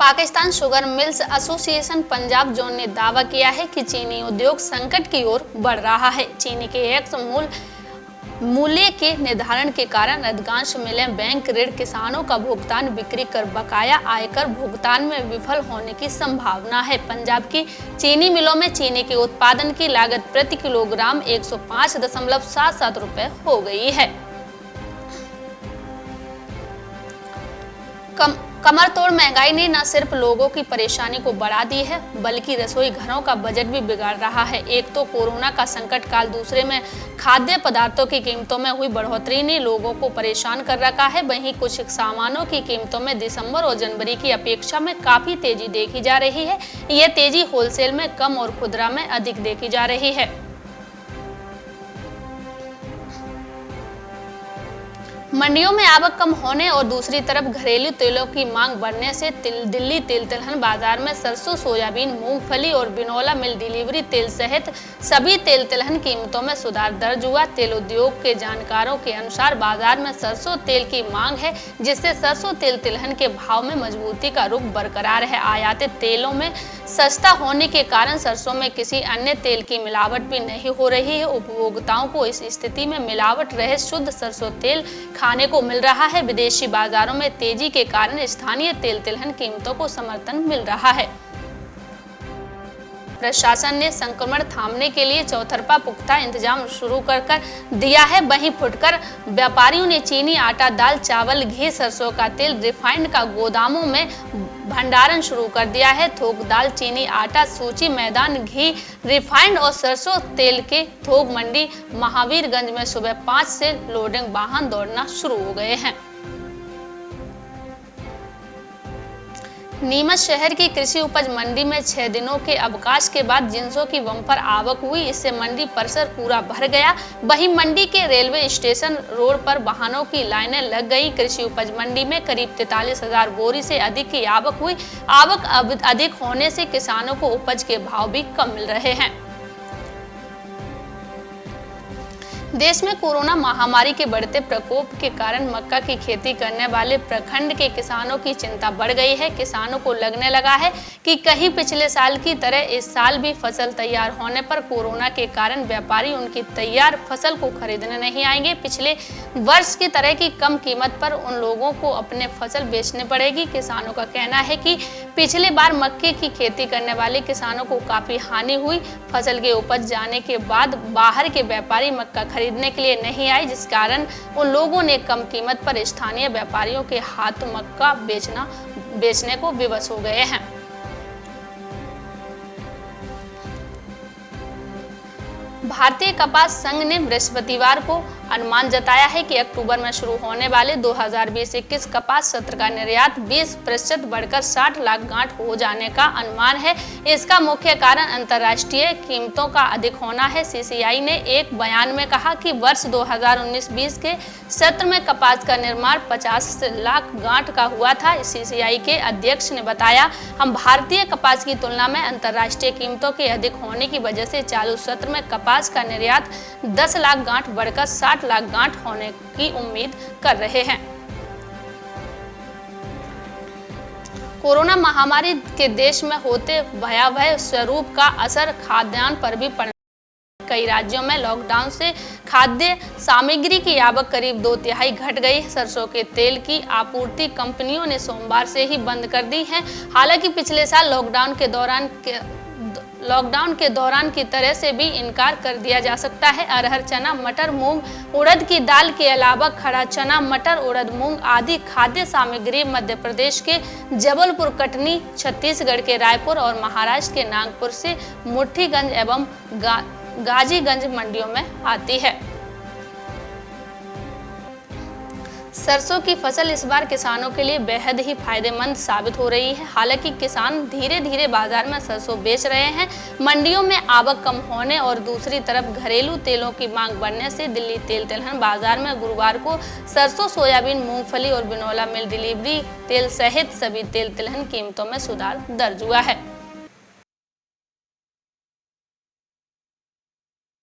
Pakistan sugar mills association Punjab zone ने दावा किया है कि चीनी उद्योग संकट की ओर बढ़ रहा है। चीनी के एक्स मूल्य के निर्धारण के कारण अधिकांश मिलें बैंक ऋण किसानों का भुगतान बिक्री कर बकाया आयकर भुगतान में विफल होने की संभावना है। पंजाब की चीनी मिलों में चीनी के उत्पादन की लागत प्रति किलोग्राम 105.77 रुपए हो गई है। कमर तोड़ महंगाई ने न सिर्फ लोगों की परेशानी को बढ़ा दी है बल्कि रसोई घरों का बजट भी बिगाड़ रहा है। एक तो कोरोना का संकट काल, दूसरे में खाद्य पदार्थों की कीमतों में हुई बढ़ोतरी ने लोगों को परेशान कर रखा है। वहीं कुछ सामानों की कीमतों में दिसंबर और जनवरी की अपेक्षा में काफी तेजी देखी जा रही है। यह तेजी होलसेल में कम और खुदरा में अधिक देखी जा रही है। मंडियों में आवक कम होने और दूसरी तरफ घरेलू तेलों की मांग बढ़ने से दिल्ली तेल तिलहन बाजार में सरसों, सोयाबीन, मूंगफली और बिनौला मिल डिलीवरी तेल सहित सभी तेल तिलहन कीमतों में सुधार दर्ज हुआ। तेल उद्योग के जानकारों के अनुसार बाजार में सरसों तेल की मांग है, जिससे सरसों तेल तिलहन के भाव में मजबूती का रुख बरकरार है। आयातित तेलों में सस्ता होने के कारण सरसों में किसी अन्य तेल की मिलावट भी नहीं हो रही है। उपभोक्ताओं को इस स्थिति में मिलावट रहित शुद्ध सरसों तेल खाने को मिल रहा है। विदेशी बाजारों में तेजी के कारण स्थानीय तेल तिलहन कीमतों को समर्थन मिल रहा है। प्रशासन ने संक्रमण थामने के लिए चौतरफा पुख्ता इंतजाम शुरू कर दिया है। वहीं फुटकर व्यापारियों ने चीनी, आटा, दाल, चावल, घी, सरसों का तेल, रिफाइंड का गोदामों में भंडारण शुरू कर दिया है। थोक दाल, चीनी, आटा, सूची मैदान, घी, रिफाइंड और सरसों तेल के थोक मंडी महावीरगंज में सुबह 5 से लोडिंग वाहन दौड़ना शुरू हो गए हैं। नीमच शहर की कृषि उपज मंडी में 6 दिनों के अवकाश के बाद जिंसों की बम्पर आवक हुई। इससे मंडी परिसर पूरा भर गया। वहीं मंडी के रेलवे स्टेशन रोड पर वाहनों की लाइनें लग गई। कृषि उपज मंडी में करीब 43,000 बोरी से अधिक की आवक हुई। आवक अधिक होने से किसानों को उपज के भाव भी कम मिल रहे हैं। देश में कोरोना महामारी के बढ़ते प्रकोप के कारण मक्का की खेती करने वाले प्रखंड के किसानों की चिंता बढ़ गई है। किसानों को लगने लगा है कि कहीं पिछले साल की तरह इस साल भी फसल तैयार होने पर कोरोना के कारण व्यापारी उनकी तैयार फसल को खरीदने नहीं आएंगे। पिछले वर्ष की तरह की कम कीमत पर उन लोगों को अपने फसल बेचने पड़ेगी। किसानों का कहना है कि पिछले बार मक्के की खेती करने वाले किसानों को काफी हानि हुई। फसल के उपज जाने के बाद बाहर के व्यापारी मक्का खरीदने के लिए नहीं आए, जिस कारण उन लोगों ने कम कीमत पर स्थानीय व्यापारियों के हाथ मक्का बेचने को विवश हो गए हैं। भारतीय कपास संघ ने बृहस्पतिवार को अनुमान जताया है कि अक्टूबर में शुरू होने वाले 2020-21 कपास सत्र का निर्यात 20% बढ़कर 60 लाख गांठ हो जाने का अनुमान है। इसका मुख्य कारण अंतर्राष्ट्रीय कीमतों का अधिक होना है। सीसीआई ने एक बयान में कहा कि वर्ष 2019-20 के सत्र में कपास का निर्माण 50 लाख गांठ का हुआ था। सीसीआई के अध्यक्ष ने बताया, हम भारतीय कपास की तुलना में अंतर्राष्ट्रीय कीमतों के अधिक होने की वजह से चालू सत्र में कपास का निर्यात 10 लाख गांठ बढ़कर 60 लाख गांठ होने की उम्मीद कर रहे हैं। कोरोना महामारी के देश में होते भयावह स्वरूप का असर खाद्यान्न पर भी पड़ कई राज्यों में लॉकडाउन से खाद्य सामग्री की आवक करीब 2/3 घट गई। सरसों के तेल की आपूर्ति कंपनियों ने सोमवार से ही बंद कर दी है। हालांकि पिछले साल लॉकडाउन के दौरान की तरह से भी इनकार कर दिया जा सकता है। अरहर, चना, मटर, मूंग, उड़द की दाल के अलावा खड़ा चना, मटर, उड़द, मूंग आदि खाद्य सामग्री मध्य प्रदेश के जबलपुर, कटनी, छत्तीसगढ़ के रायपुर और महाराष्ट्र के नागपुर से मुट्ठीगंज एवं गाजीगंज मंडियों में आती है। सरसों की फसल इस बार किसानों के लिए बेहद ही फायदेमंद साबित हो रही है। हालांकि किसान धीरे धीरे बाजार में सरसों बेच रहे हैं। मंडियों में आवक कम होने और दूसरी तरफ घरेलू तेलों की मांग बढ़ने से दिल्ली तेल तिलहन बाजार में गुरुवार को सरसों, सोयाबीन, मूंगफली और बिनौला मिल डिलीवरी तेल सहित सभी तेल तिलहन कीमतों में सुधार दर्ज हुआ है।